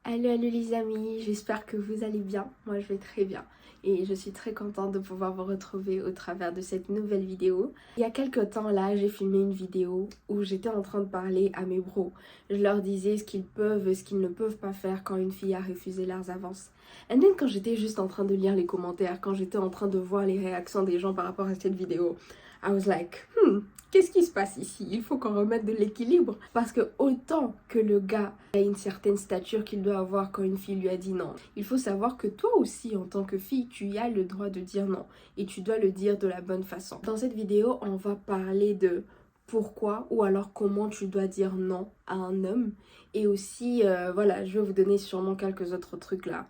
Allô les amis, j'espère que vous allez bien. Moi je vais très bien et je suis très contente de pouvoir vous retrouver au travers de cette nouvelle vidéo. Il y a quelques temps là, j'ai filmé une vidéo où j'étais en train de parler à mes bros. Je leur disais ce qu'ils peuvent et ce qu'ils ne peuvent pas faire quand une fille a refusé leurs avances. Et then quand j'étais juste en train de lire les commentaires, quand j'étais en train de voir les réactions des gens par rapport à cette vidéo, I was like, qu'est-ce qui se passe ici? Il faut qu'on remette de l'équilibre. Parce que autant que le gars a une certaine stature qu'il doit avoir quand une fille lui a dit non, il faut savoir que toi aussi, en tant que fille, tu as le droit de dire non. Et tu dois le dire de la bonne façon. Dans cette vidéo, on va parler de pourquoi ou alors comment tu dois dire non à un homme. Et aussi, voilà, je vais vous donner sûrement quelques autres trucs là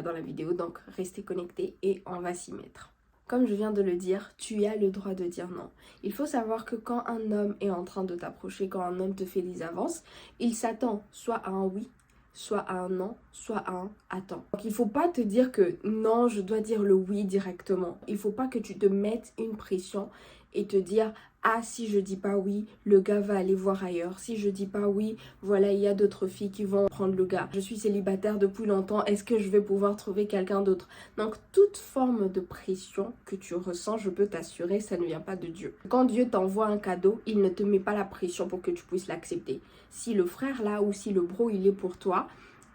dans la vidéo. Donc, restez connectés et on va s'y mettre. Comme je viens de le dire, tu as le droit de dire non. Il faut savoir que quand un homme est en train de t'approcher, quand un homme te fait des avances, il s'attend soit à un oui, soit à un non, soit à un attends. Donc il ne faut pas te dire que non, je dois dire le oui directement. Il ne faut pas que tu te mettes une pression et te dire ah, si je dis pas oui, le gars va aller voir ailleurs. Si je dis pas oui, voilà, il y a d'autres filles qui vont prendre le gars. Je suis célibataire depuis longtemps, est-ce que je vais pouvoir trouver quelqu'un d'autre? Donc, toute forme de pression que tu ressens, je peux t'assurer, ça ne vient pas de Dieu. Quand Dieu t'envoie un cadeau, il ne te met pas la pression pour que tu puisses l'accepter. Si le frère là ou si le bro, il est pour toi,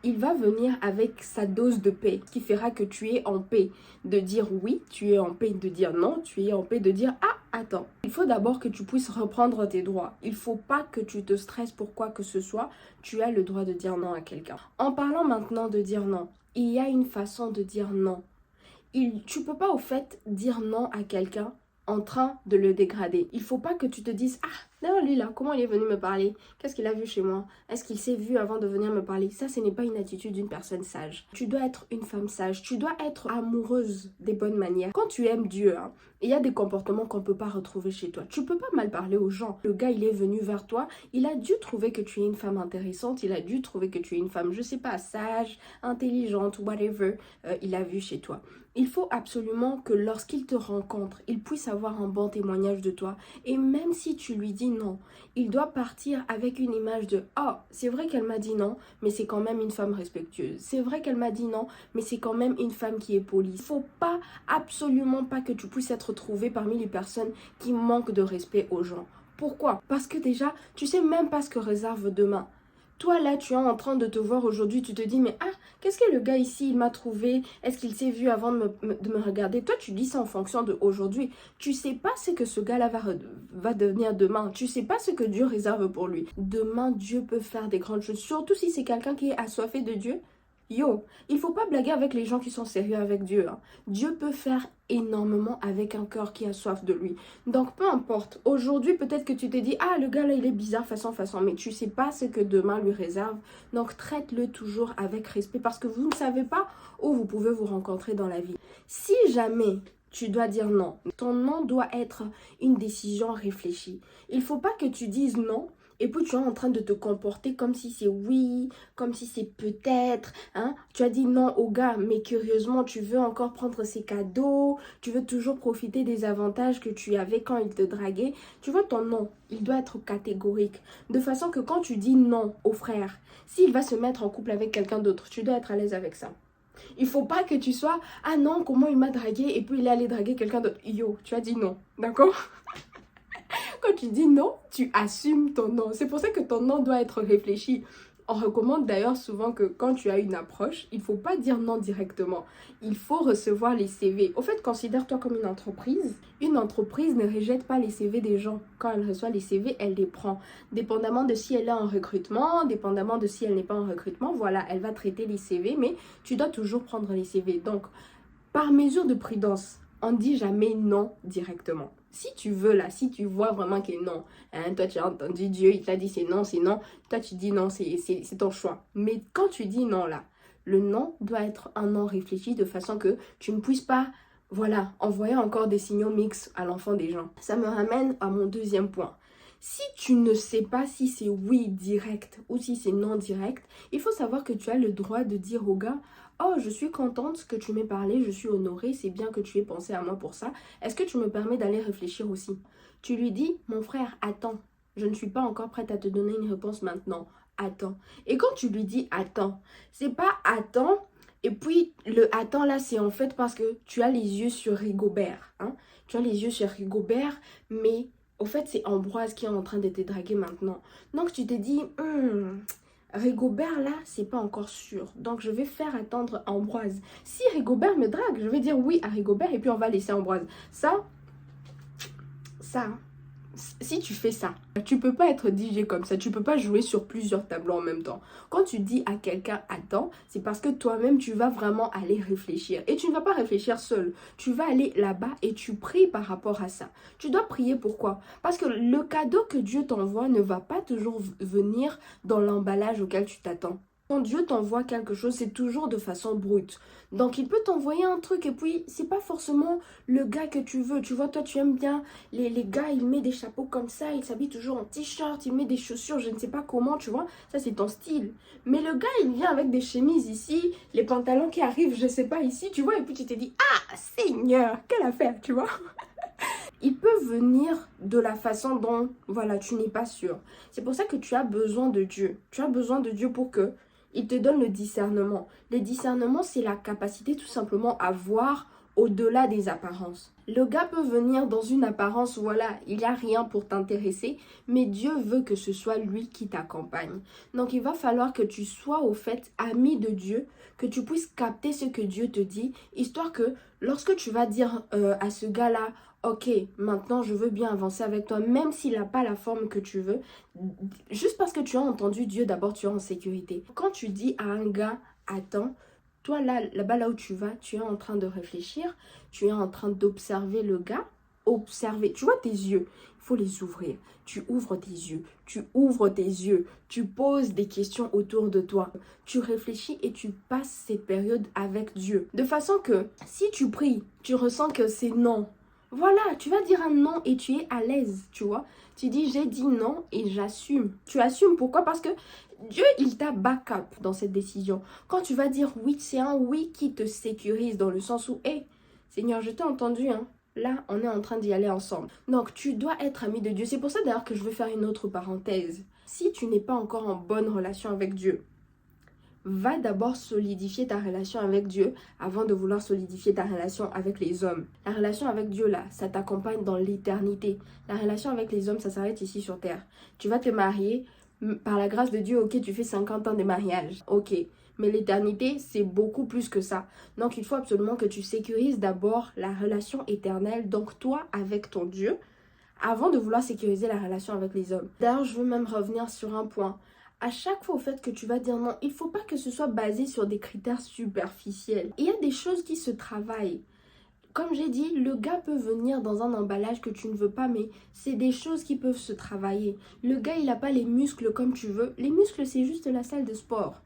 il va venir avec sa dose de paix qui fera que tu es en paix de dire oui, tu es en paix de dire non, tu es en paix de dire ah, attends. Il faut d'abord que tu puisses reprendre tes droits. Il ne faut pas que tu te stresses pour quoi que ce soit. Tu as le droit de dire non à quelqu'un. En parlant maintenant de dire non, il y a une façon de dire non. Tu peux pas au fait dire non à quelqu'un en train de le dégrader. Il faut pas que tu te dises ah, d'ailleurs lui là, comment il est venu me parler? Qu'est-ce qu'il a vu chez moi? Est-ce qu'il s'est vu avant de venir me parler? Ça, ce n'est pas une attitude d'une personne sage. Tu dois être une femme sage. Tu dois être amoureuse des bonnes manières. Quand tu aimes Dieu, il y a des comportements qu'on peut pas retrouver chez toi. Tu peux pas mal parler aux gens. Le gars, il est venu vers toi. Il a dû trouver que tu es une femme intéressante. Il a dû trouver que tu es une femme, je sais pas, sage, intelligente, whatever. Il a vu chez toi. Il faut absolument que lorsqu'il te rencontre, il puisse avoir un bon témoignage de toi. Et même si tu lui dis non, il doit partir avec une image de « Oh, c'est vrai qu'elle m'a dit non, mais c'est quand même une femme respectueuse. C'est vrai qu'elle m'a dit non, mais c'est quand même une femme qui est polie. » Il ne faut pas, absolument pas que tu puisses être trouvé parmi les personnes qui manquent de respect aux gens. Pourquoi? Parce que déjà, tu sais même pas ce que réserve demain. Toi, là, tu es en train de te voir aujourd'hui, tu te dis, mais ah, qu'est-ce que le gars ici, il m'a trouvé? Est-ce qu'il s'est vu avant de me regarder? Toi, tu dis ça en fonction de aujourd'hui. Tu sais pas ce que ce gars-là va devenir demain. Tu sais pas ce que Dieu réserve pour lui. Demain, Dieu peut faire des grandes choses, surtout si c'est quelqu'un qui est assoiffé de Dieu. Yo, il faut pas blaguer avec les gens qui sont sérieux avec Dieu. Dieu peut faire énormément avec un cœur qui a soif de lui. Donc peu importe, aujourd'hui peut-être que tu te dis, ah le gars là il est bizarre façon, mais tu sais pas ce que demain lui réserve. Donc traite-le toujours avec respect parce que vous ne savez pas où vous pouvez vous rencontrer dans la vie. Si jamais tu dois dire non, ton non doit être une décision réfléchie. Il faut pas que tu dises non et puis tu es en train de te comporter comme si c'est oui, comme si c'est peut-être, Tu as dit non au gars, mais curieusement, tu veux encore prendre ses cadeaux, tu veux toujours profiter des avantages que tu avais quand il te draguait. Tu vois, ton non, il doit être catégorique. De façon que quand tu dis non au frère, s'il va se mettre en couple avec quelqu'un d'autre, tu dois être à l'aise avec ça. Il faut pas que tu sois, ah non, comment il m'a dragué et puis il est allé draguer quelqu'un d'autre. Yo, tu as dit non, d'accord? Quand tu dis non, tu assumes ton non. C'est pour ça que ton non doit être réfléchi. On recommande d'ailleurs souvent que quand tu as une approche, il ne faut pas dire non directement. Il faut recevoir les CV. Au fait, considère-toi comme une entreprise. Une entreprise ne rejette pas les CV des gens. Quand elle reçoit les CV, elle les prend. Dépendamment de si elle est en recrutement, dépendamment de si elle n'est pas en recrutement, voilà, elle va traiter les CV, mais tu dois toujours prendre les CV. Donc, par mesure de prudence, on ne dit jamais non directement. Si tu veux là, si tu vois vraiment que non, toi tu as entendu Dieu, il t'a dit c'est non, toi tu dis non, c'est ton choix. Mais quand tu dis non là, le non doit être un non réfléchi de façon que tu ne puisses pas, voilà, envoyer encore des signaux mixtes à l'enfant des gens. Ça me ramène à mon deuxième point. Si tu ne sais pas si c'est oui direct ou si c'est non direct, il faut savoir que tu as le droit de dire au gars « Oh, je suis contente que tu m'aies parlé, je suis honorée, c'est bien que tu aies pensé à moi pour ça. Est-ce que tu me permets d'aller réfléchir aussi ?» Tu lui dis « Mon frère, attends, je ne suis pas encore prête à te donner une réponse maintenant. attends. Et quand tu lui dis attends, c'est pas attends. Et puis le attends là, c'est en fait parce que tu as les yeux sur Rigobert. Hein? Tu as les yeux sur Rigobert, mais au fait c'est Ambroise qui est en train de te draguer maintenant. Donc tu te dis, Rigobert là, c'est pas encore sûr. Donc je vais faire attendre Ambroise. Si Rigobert me drague, je vais dire oui à Rigobert et puis on va laisser Ambroise. Ça, si tu fais ça, tu peux pas être DJ comme ça, tu peux pas jouer sur plusieurs tableaux en même temps. Quand tu dis à quelqu'un attends, c'est parce que toi-même tu vas vraiment aller réfléchir. Et tu ne vas pas réfléchir seul, tu vas aller là-bas et tu pries par rapport à ça. Tu dois prier pourquoi? Parce que le cadeau que Dieu t'envoie ne va pas toujours venir dans l'emballage auquel tu t'attends. Quand Dieu t'envoie quelque chose, c'est toujours de façon brute. Donc, il peut t'envoyer un truc et puis, c'est pas forcément le gars que tu veux. Tu vois, toi, tu aimes bien les gars, il met des chapeaux comme ça, il s'habille toujours en t-shirt, il met des chaussures, je ne sais pas comment, tu vois. Ça, c'est ton style. Mais le gars, il vient avec des chemises ici, les pantalons qui arrivent, je sais pas, ici, tu vois. Et puis, tu te dis, ah, Seigneur, quelle affaire, tu vois. Il peut venir de la façon dont, voilà, tu n'es pas sûr. C'est pour ça que tu as besoin de Dieu. Tu as besoin de Dieu pour que il te donne le discernement. Le discernement, c'est la capacité tout simplement à voir au-delà des apparences. Le gars peut venir dans une apparence, voilà, il n'y a rien pour t'intéresser, mais Dieu veut que ce soit lui qui t'accompagne. Donc il va falloir que tu sois au fait ami de Dieu, que tu puisses capter ce que Dieu te dit, histoire que lorsque tu vas dire à ce gars-là, ok, maintenant je veux bien avancer avec toi, même s'il n'a pas la forme que tu veux, juste parce que tu as entendu Dieu, d'abord tu es en sécurité. Quand tu dis à un gars, attends, toi là-bas là où tu vas, tu es en train de réfléchir, tu es en train d'observer le gars, observer, tu vois tes yeux, il faut les ouvrir, tu ouvres tes yeux, tu ouvres tes yeux, tu poses des questions autour de toi, tu réfléchis et tu passes cette période avec Dieu. De façon que si tu pries, tu ressens que c'est non. Voilà, tu vas dire un non et tu es à l'aise, tu vois. Tu dis j'ai dit non et j'assume. Tu assumes pourquoi? Parce que Dieu, il t'a backup dans cette décision. Quand tu vas dire oui, c'est un oui qui te sécurise dans le sens où, hé, Seigneur, je t'ai entendu, hein. Là, on est en train d'y aller ensemble. Donc, tu dois être ami de Dieu. C'est pour ça d'ailleurs que je veux faire une autre parenthèse. Si tu n'es pas encore en bonne relation avec Dieu, va d'abord solidifier ta relation avec Dieu avant de vouloir solidifier ta relation avec les hommes. La relation avec Dieu, là, ça t'accompagne dans l'éternité. La relation avec les hommes, ça s'arrête ici sur terre. Tu vas te marier, par la grâce de Dieu, ok, tu fais 50 ans de mariage, ok. Mais l'éternité, c'est beaucoup plus que ça. Donc, il faut absolument que tu sécurises d'abord la relation éternelle, donc toi avec ton Dieu, avant de vouloir sécuriser la relation avec les hommes. D'ailleurs, je veux même revenir sur un point. À chaque fois au fait que tu vas dire non, il ne faut pas que ce soit basé sur des critères superficiels. Il y a des choses qui se travaillent. Comme j'ai dit, le gars peut venir dans un emballage que tu ne veux pas, mais c'est des choses qui peuvent se travailler. Le gars, il n'a pas les muscles comme tu veux. Les muscles, c'est juste la salle de sport.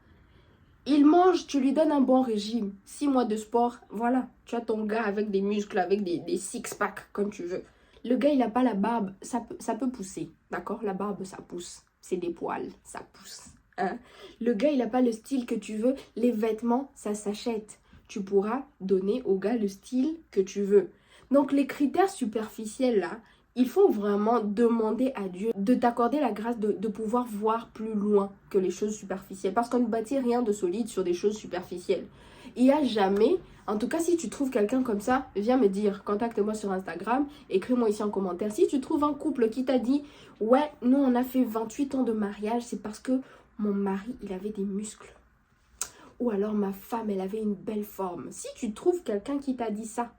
Il mange, tu lui donnes un bon régime. 6 mois de sport, voilà. Tu as ton gars avec des muscles, avec des six-packs, comme tu veux. Le gars, il n'a pas la barbe, ça peut pousser, d'accord? La barbe, ça pousse. C'est des poils, ça pousse. Hein? Le gars, il n'a pas le style que tu veux. Les vêtements, ça s'achète. Tu pourras donner au gars le style que tu veux. Donc, les critères superficiels, là, il faut vraiment demander à Dieu de t'accorder la grâce de pouvoir voir plus loin que les choses superficielles. Parce qu'on ne bâtit rien de solide sur des choses superficielles. Il n'y a jamais, en tout cas si tu trouves quelqu'un comme ça, viens me dire, contacte-moi sur Instagram, écris-moi ici en commentaire. Si tu trouves un couple qui t'a dit, ouais, nous on a fait 28 ans de mariage, c'est parce que mon mari, il avait des muscles. Ou alors ma femme, elle avait une belle forme. Si tu trouves quelqu'un qui t'a dit ça,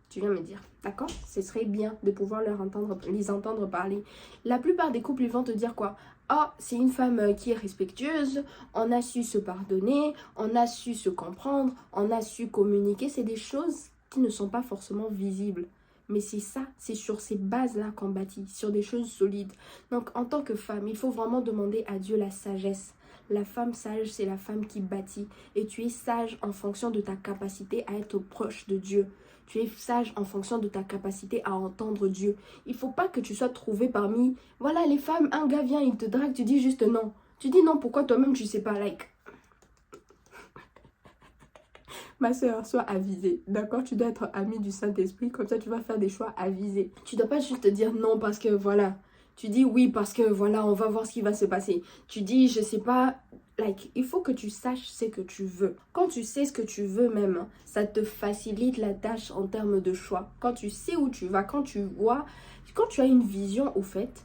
tu viens me dire, d'accord? Ce serait bien de pouvoir les entendre parler. La plupart des couples, ils vont te dire quoi? Oh, c'est une femme qui est respectueuse, on a su se pardonner, on a su se comprendre, on a su communiquer. C'est des choses qui ne sont pas forcément visibles. Mais c'est ça, c'est sur ces bases-là qu'on bâtit, sur des choses solides. Donc, en tant que femme, il faut vraiment demander à Dieu la sagesse. La femme sage, c'est la femme qui bâtit. Et tu es sage en fonction de ta capacité à être proche de Dieu. Tu es sage en fonction de ta capacité à entendre Dieu. Il ne faut pas que tu sois trouvé parmi... Voilà, les femmes, un gars vient, il te drague, tu dis juste non. Tu dis non, pourquoi toi-même tu ne sais pas, like. Ma soeur, sois avisée, d'accord? Tu dois être amie du Saint-Esprit, comme ça tu vas faire des choix avisés. Tu ne dois pas juste te dire non parce que voilà, Tu dis oui parce que voilà, on va voir ce qui va se passer. Tu dis je sais pas, il faut que tu saches ce que tu veux. Quand tu sais ce que tu veux même, ça te facilite la tâche en termes de choix. Quand tu sais où tu vas, quand tu vois, quand tu as une vision au fait,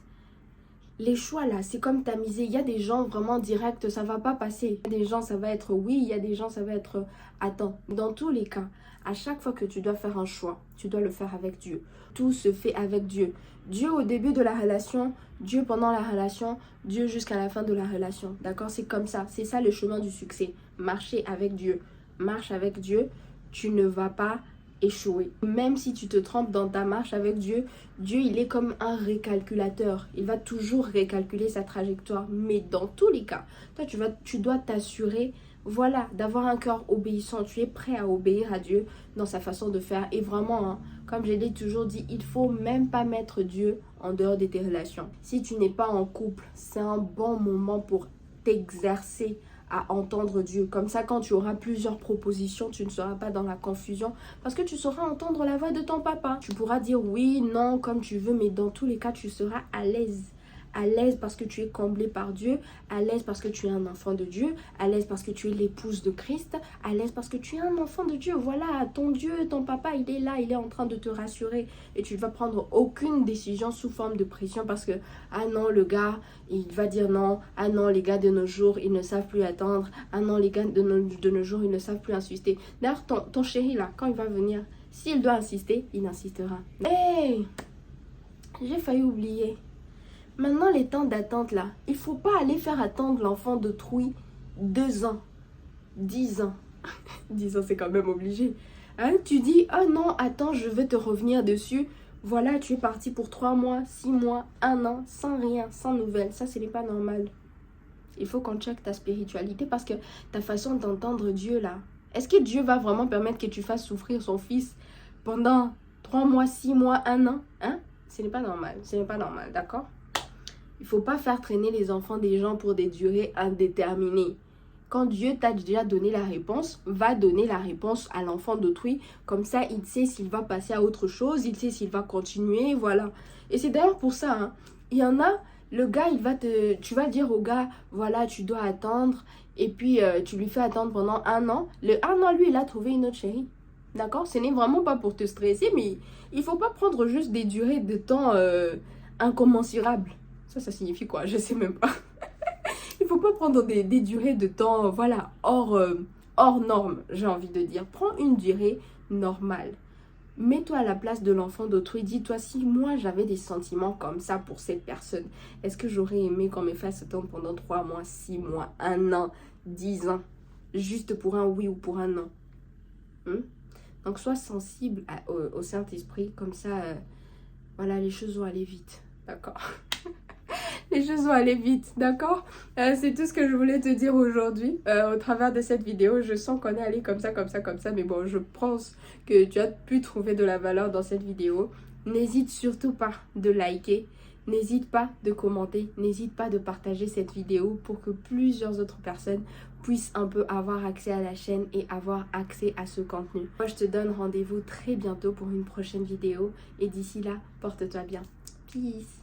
les choix là, c'est comme tamiser. Il y a des gens vraiment directs, ça va pas passer. Il y a des gens, ça va être oui, il y a des gens, ça va être attends. Dans tous les cas, à chaque fois que tu dois faire un choix, tu dois le faire avec Dieu. Tout se fait avec Dieu. Dieu au début de la relation, Dieu pendant la relation, Dieu jusqu'à la fin de la relation. D'accord? C'est comme ça. C'est ça le chemin du succès. Marcher avec Dieu. Marche avec Dieu. Tu ne vas pas échouer. Même si tu te trompes dans ta marche avec Dieu, Dieu il est comme un récalculateur. Il va toujours récalculer sa trajectoire. Mais dans tous les cas, toi tu dois t'assurer voilà, d'avoir un cœur obéissant. Tu es prêt à obéir à Dieu dans sa façon de faire. Et vraiment, hein, comme je l'ai toujours dit, il faut même pas mettre Dieu en dehors de tes relations. Si tu n'es pas en couple, c'est un bon moment pour t'exercer à entendre Dieu. Comme ça, quand tu auras plusieurs propositions, tu ne seras pas dans la confusion parce que tu sauras entendre la voix de ton papa. Tu pourras dire oui, non, comme tu veux, mais dans tous les cas, tu seras à l'aise. À l'aise parce que tu es comblé par Dieu, à l'aise parce que tu es un enfant de Dieu, à l'aise parce que tu es l'épouse de Christ, à l'aise parce que tu es un enfant de Dieu. Voilà, ton Dieu, ton papa, il est là, il est en train de te rassurer et tu ne vas prendre aucune décision sous forme de pression parce que, ah non, le gars, il va dire non, ah non, les gars de nos jours, ils ne savent plus attendre, ah non, les gars de nos jours, ils ne savent plus insister. D'ailleurs, ton chéri là, quand il va venir, s'il doit insister, il insistera. Hey, j'ai failli oublier. Maintenant, les temps d'attente là, il faut pas aller faire attendre l'enfant d'autrui 2 ans, 10 ans. 10 ans, c'est quand même obligé. Hein? Tu dis, oh non, attends, je vais te revenir dessus. Voilà, tu es parti pour 3 mois, 6 mois, 1 an, sans rien, sans nouvelles. Ça, ce n'est pas normal. Il faut qu'on check ta spiritualité parce que ta façon d'entendre Dieu là, est-ce que Dieu va vraiment permettre que tu fasses souffrir son fils pendant 3 mois, 6 mois, 1 an? Hein? Ce n'est pas normal, ce n'est pas normal, d'accord? Il ne faut pas faire traîner les enfants des gens pour des durées indéterminées. Quand Dieu t'a déjà donné la réponse, va donner la réponse à l'enfant d'autrui. Comme ça, il sait s'il va passer à autre chose, il sait s'il va continuer, voilà. Et c'est d'ailleurs pour ça, hein. Il y en a, le gars, tu vas dire au gars, voilà, tu dois attendre. Et puis, tu lui fais attendre pendant 1 an. Le 1 an, lui, il a trouvé une autre chérie. D'accord? Ce n'est vraiment pas pour te stresser, mais il ne faut pas prendre juste des durées de temps incommensurables. Ça signifie quoi? Je sais même pas. Il faut pas prendre des durées de temps, voilà, hors norme, j'ai envie de dire. Prends une durée normale. Mets-toi à la place de l'enfant d'autrui. Dis-toi, si moi j'avais des sentiments comme ça pour cette personne, est-ce que j'aurais aimé qu'on me fasse attendre pendant 3 mois, 6 mois, 1 an, 10 ans, juste pour un oui ou pour un non? Donc sois sensible au Saint-Esprit, comme ça, voilà, les choses vont aller vite, d'accord? Les choses vont aller vite, d'accord? C'est tout ce que je voulais te dire aujourd'hui au travers de cette vidéo. Je sens qu'on est allé comme ça, mais bon, je pense que tu as pu trouver de la valeur dans cette vidéo. N'hésite surtout pas de liker, n'hésite pas de commenter, n'hésite pas de partager cette vidéo pour que plusieurs autres personnes puissent un peu avoir accès à la chaîne et avoir accès à ce contenu. Moi, je te donne rendez-vous très bientôt pour une prochaine vidéo et d'ici là, porte-toi bien. Peace!